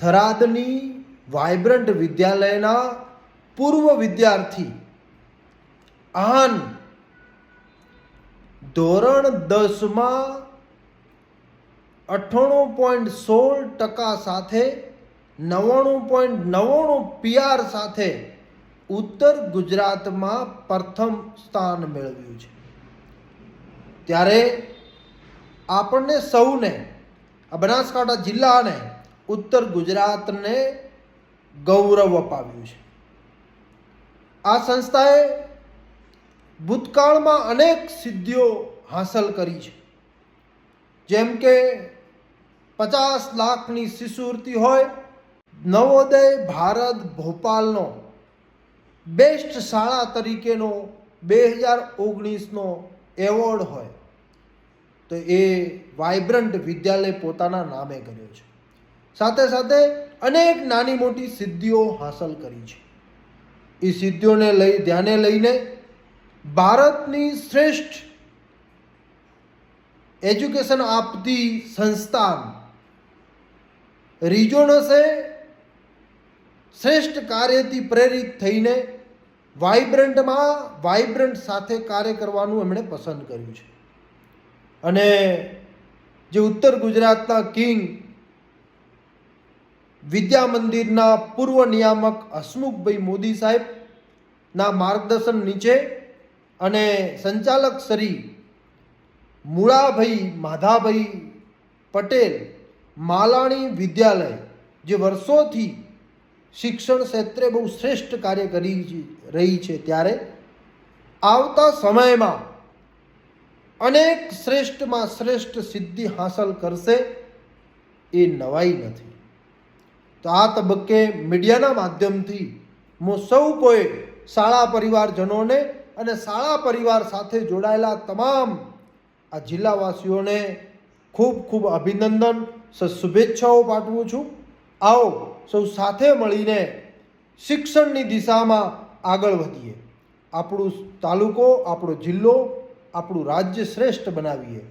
થરાદની vibrant વિદ્યાલયના પૂર્વ વિદ્યાર્થી આન ધોરણ 10માં 98.16% સાથે 99.99 PR સાથે ઉત્તર ગુજરાતમાં પ્રથમ સ્થાન મેળવ્યું છે। ત્યારે આપણને સૌને આ બનાસકાંઠા જિલ્લાને ઉત્તર ગુજરાતને ગૌરવ અપાવ્યું છે। આ સંસ્થાએ ભૂતકાળમાં અનેક સિદ્ધિઓ હાંસલ કરી છે, જેમ કે 50 લાખની શિષ્યવૃત્તિ હોય, નવોદય ભારત ભોપાલનો બેસ્ટ શાળા તરીકેનો 2019નો એવોર્ડ હોય, તો એ વાઇબ્રન્ટ વિદ્યાલય પોતાના નામે કર્યો છે। સાથે સાથે અનેક નાની મોટી સિદ્ધિઓ હાંસલ કરી છે। એ સિદ્ધિઓને ધ્યાને લઈને ભારતની શ્રેષ્ઠ એજ્યુકેશન આપતી સંસ્થાન રિજોનસે શ્રેષ્ઠ કાર્યથી પ્રેરિત થઈને વાઇબ્રન્ટ સાથે કાર્ય કરવાનું એમણે પસંદ કર્યું છે। અને જે ઉત્તર ગુજરાતના કિંગ વિદ્યા મંદિરના પૂર્વ નિયામક હસમુખભાઈ મોદી સાહેબના માર્ગદર્શન નીચે અને સંચાલક શ્રી મુળાભાઈ માધાભાઈ પટેલ માલાણી વિદ્યાલય, જે વર્ષોથી શિક્ષણ ક્ષેત્રે બહુ શ્રેષ્ઠ કાર્ય કરી રહી છે, ત્યારે આવતા સમયમાં અનેક શ્રેષ્ઠમાં શ્રેષ્ઠ સિદ્ધિ હાંસલ કરશે એ નવાઈ નથી। તો આ તબક્કે મીડિયાના માધ્યમથી હું સૌ કોઈ શાળા પરિવારજનોને અને શાળા પરિવાર સાથે જોડાયેલા તમામ આ જિલ્લાવાસીઓને ખૂબ ખૂબ અભિનંદન, શુભેચ્છાઓ પાઠવું છું। આવો સૌ સાથે મળીને શિક્ષણની દિશામાં આગળ વધીએ, આપણું તાલુકો, આપણો જિલ્લો, આપણું રાજ્ય શ્રેષ્ઠ બનાવીએ।